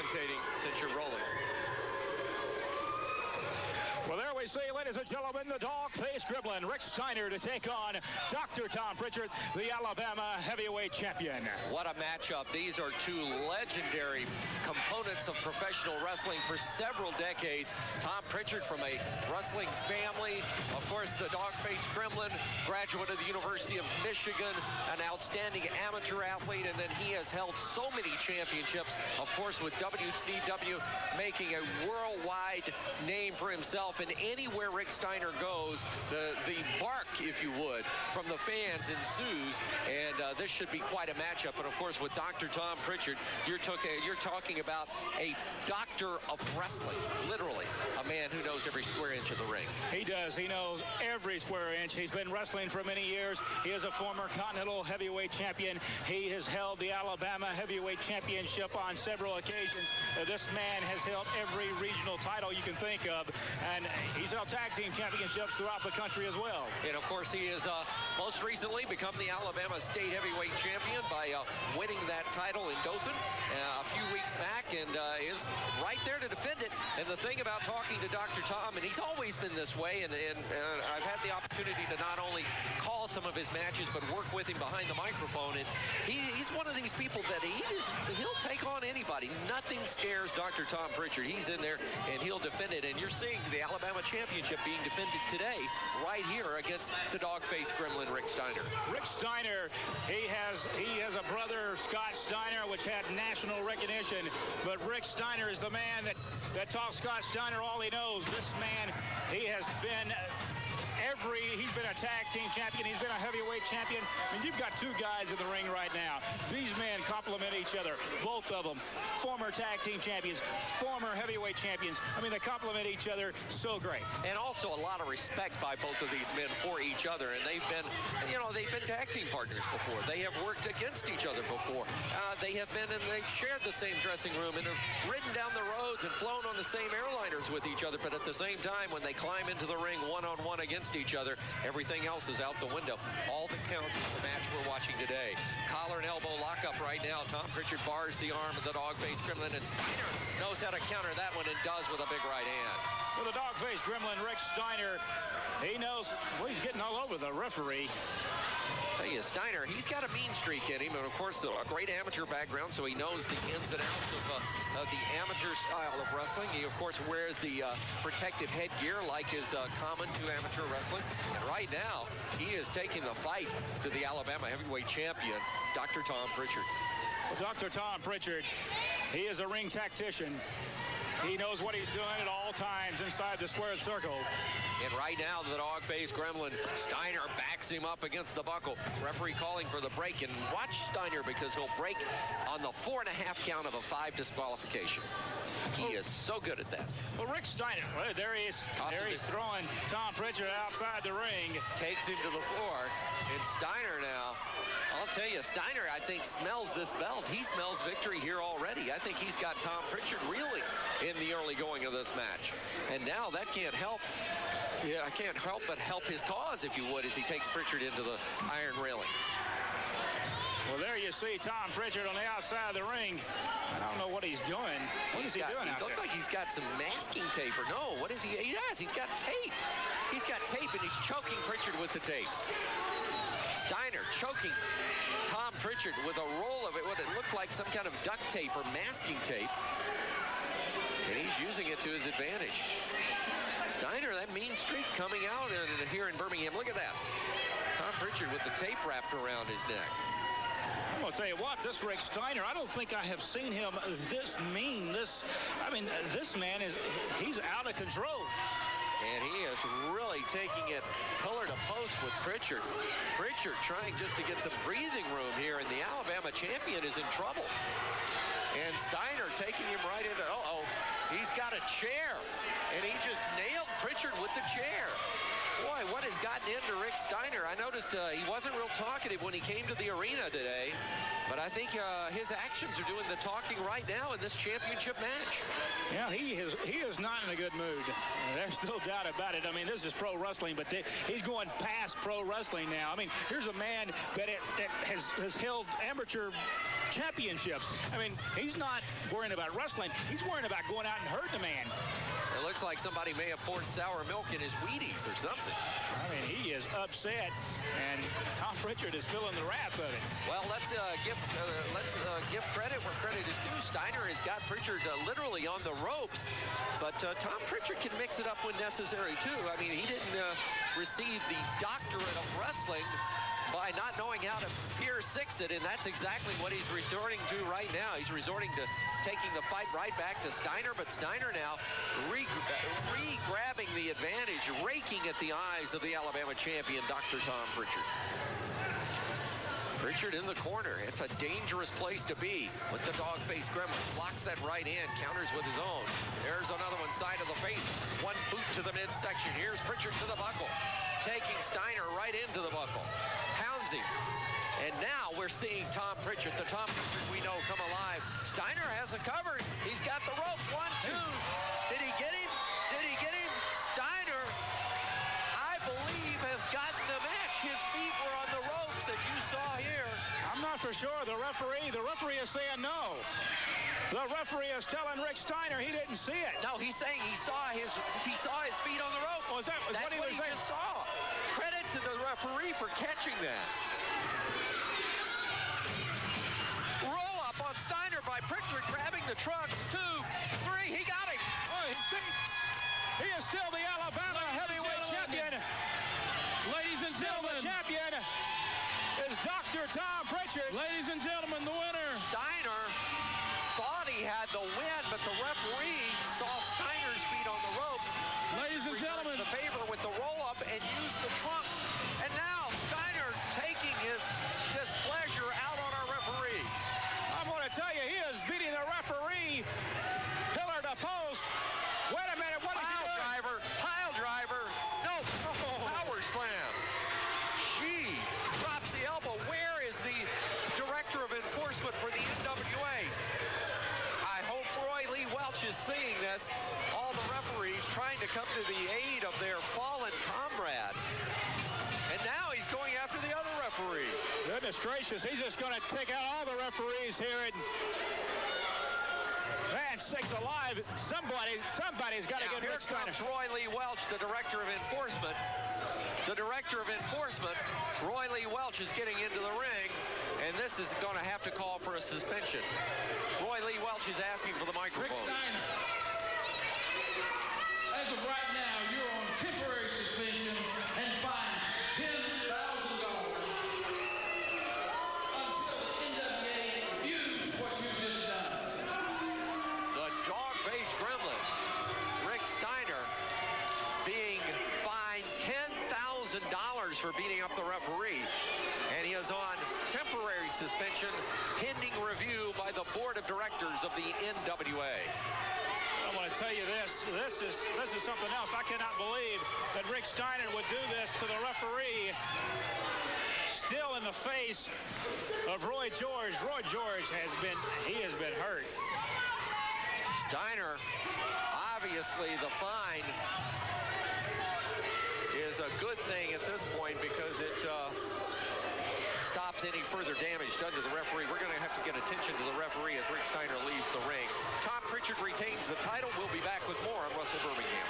commentating since you're rolling. Well, there we see, ladies and gentlemen, the dog-faced gremlin, Rick Steiner, to take on Dr. Tom Prichard, the Alabama heavyweight champion. What a matchup. These are two legendary components of professional wrestling for several decades. Tom Prichard from a wrestling family. Of course, the dog-faced gremlin, graduate of the University of Michigan, an outstanding amateur athlete, and then he has held so many championships, of course, with WCW, making a worldwide name for himself. And anywhere Rick Steiner goes, the bark, if you would, from the fans ensues. And this should be quite a matchup. And of course, with Dr. Tom Prichard, you're talking about a doctor of wrestling, literally a man who knows every square inch of the ring. He does. He knows every square inch. He's been wrestling for many years. He is a former Continental Heavyweight Champion. He has held the Alabama Heavyweight Championship on several occasions. This man has held every regional title you can think of. And he's held tag team championships throughout the country as well. And of course, he has most recently become the Alabama State Heavyweight Champion by winning that title in Dothan a few weeks back, and is right there to defend it. And the thing about talking to Dr. Tom, and he's always been this way, and I've had the opportunity to not only call some of his matches, but work with him behind the microphone. And he's one of these people that he'll take on anybody. Nothing scares Dr. Tom Prichard. He's in there, and he'll defend it. And you're seeing the Alabama championship being defended today right here against the dog-faced gremlin Rick Steiner. Rick Steiner, he has a brother, Scott Steiner, which had national recognition, but Rick Steiner is the man that taught Scott Steiner all he knows. This man, he's been a tag team champion. He's been a heavyweight champion. I mean, you've got two guys in the ring right now. These men complement each other. Both of them former tag team champions, former heavyweight champions. I mean, they complement each other so great. And also a lot of respect by both of these men for each other. And they've been tag team partners before. They have worked against each other before. They've shared the same dressing room and have ridden down the roads and flown on the same airliners with each other. But at the same time, when they climb into the ring one-on-one against each other, everything else is out the window. All that counts is the match we're watching today. Collar and elbow lockup right now. Tom Prichard bars the arm of the dog-faced gremlin, and Steiner knows how to counter that one and does with a big right hand. Well, the dog-faced gremlin, Rick Steiner, he knows, well, he's getting all over the referee. I tell you, Steiner, he's got a mean streak in him, and of course a great amateur background, so he knows the ins and outs of the amateur style of wrestling. He of course wears the protective headgear like is common to amateur wrestling, and right now he is taking the fight to the Alabama heavyweight champion, Dr. Tom Prichard. Well, Dr. Tom Prichard, he is a ring tactician. He knows what he's doing at all times inside the squared circle. And right now, the dog-faced gremlin, Steiner backs him up against the buckle. Referee calling for the break. And watch Steiner, because he'll break on the 4.5 count of a 5 disqualification. He is so good at that. Well, Rick Steiner, well, there he is. There he's throwing Tom Prichard outside the ring. Takes him to the floor. And Steiner now, I'll tell you, Steiner, I think, smells this belt. He smells victory here already. I think he's got Tom Prichard reeling in the early going of this match. And now that can't help. Yeah, I can't help but help his cause, if you would, as he takes Prichard into the iron railing. Well, there you see Tom Prichard on the outside of the ring. I don't know what he's doing. What is he doing out there? He looks like he's got some masking tape, or no, what is he? Yes, he's got tape. He's got tape, and he's choking Prichard with the tape. Steiner choking Tom Prichard with a roll of it, what it looked like some kind of duct tape or masking tape. And he's using it to his advantage. Steiner, that mean streak coming out here in Birmingham. Look at that. Tom Prichard with the tape wrapped around his neck. I'm going to tell you what, this Rick Steiner, I don't think I have seen him this mean. This man he's out of control. And he is really taking it pillar to post with Prichard. Prichard trying just to get some breathing room here, and the Alabama champion is in trouble. And Steiner taking him right into, he's got a chair. And he just nailed Prichard with the chair. Boy, what has gotten into Rick Steiner? I noticed he wasn't real talkative when he came to the arena today. But I think his actions are doing the talking right now in this championship match. Yeah, he is not in a good mood. There's no doubt about it. I mean, this is pro wrestling, but he's going past pro wrestling now. I mean, here's a man that has held amateur championships. I mean, he's not worrying about wrestling. He's worrying about going out and hurting a man. It looks like somebody may have poured sour milk in his Wheaties or something. I mean, he is upset, and Tom Prichard is feeling the wrath of it. Well, let's give credit where credit is due. Steiner has got Prichard literally on the ropes, but Tom Prichard can mix it up when necessary too. I mean, he didn't receive the doctorate of wrestling by not knowing how to Pier 6 it, and that's exactly what he's resorting to right now. He's resorting to taking the fight right back to Steiner, but Steiner now re-grabbing the advantage, raking at the eyes of the Alabama champion, Dr. Tom Prichard. Prichard in the corner. It's a dangerous place to be with the dog-faced gremlin. Blocks that right hand, counters with his own. There's another one, side of the face. One boot to the midsection. Here's Prichard to the buckle. Taking Steiner right into the buckle. Pounds him. And now we're seeing Tom Prichard, the Tom Prichard we know, come alive. Steiner has it covered. He's got the rope. 1, 2. Did he get him? Did he get him? Steiner, I believe, has gotten the match. His feet were on the ropes, as you saw here. I'm not for sure. The referee is saying no. The referee is telling Rick Steiner he didn't see it. No, he's saying he saw his feet on the rope. Oh, that's what he just saw. Credit to the referee for catching that. Roll up on Steiner by Prichard, grabbing the trunks. 2, 3, he got him. Oh, he is still the Alabama heavyweight champion. Ladies and gentlemen, the champion is Dr. Tom Prichard. Ladies and gentlemen, the winner. Steiner thought he had the win, but the referee saw Steiner's feet on the ropes. Ladies and gentlemen, the favor with the roll-up and used the trunks. And now Steiner taking his displeasure out on our referee. I'm going to tell you, he is beating the referee pillar to post. Wait a minute, what is he doing? Pile driver. No, power slam. Jeez, drops the elbow. Where is the director of enforcement for the NWA? I hope Roy Lee Welch is seeing this. All the referees trying to come to the aid of their fallen comrade. And now he's going after the other referee. Goodness gracious, he's just going to take out all the referees here. And man, sakes alive, somebody's got to get Rick Steiner. Here comes Roy Lee Welch, the director of enforcement. The director of enforcement, Roy Lee Welch, is getting into the ring, and this is going to have to call for a suspension. Roy Lee Welch is asking for the microphone. Rick Steiner, as of right now, you're on temporary suspension and fined $10,000 until the NWA reviews what you've just done. The dog-faced gremlin, Rick Steiner, being fined $10,000 for beating up the referee. And he is on temporary suspension pending review by the board of directors of the NWA. I want to tell you this is something else. I cannot believe that Rick Steiner would do this to the referee, still in the face of Roy George. Roy George has been hurt. Steiner, obviously the fine is a good thing at this point because it stops any further damage done to the referee. We're going to have to get attention to the referee as Rick Steiner leaves the ring. Tom Prichard retains the title. We'll be back with more on Wrestle Birmingham.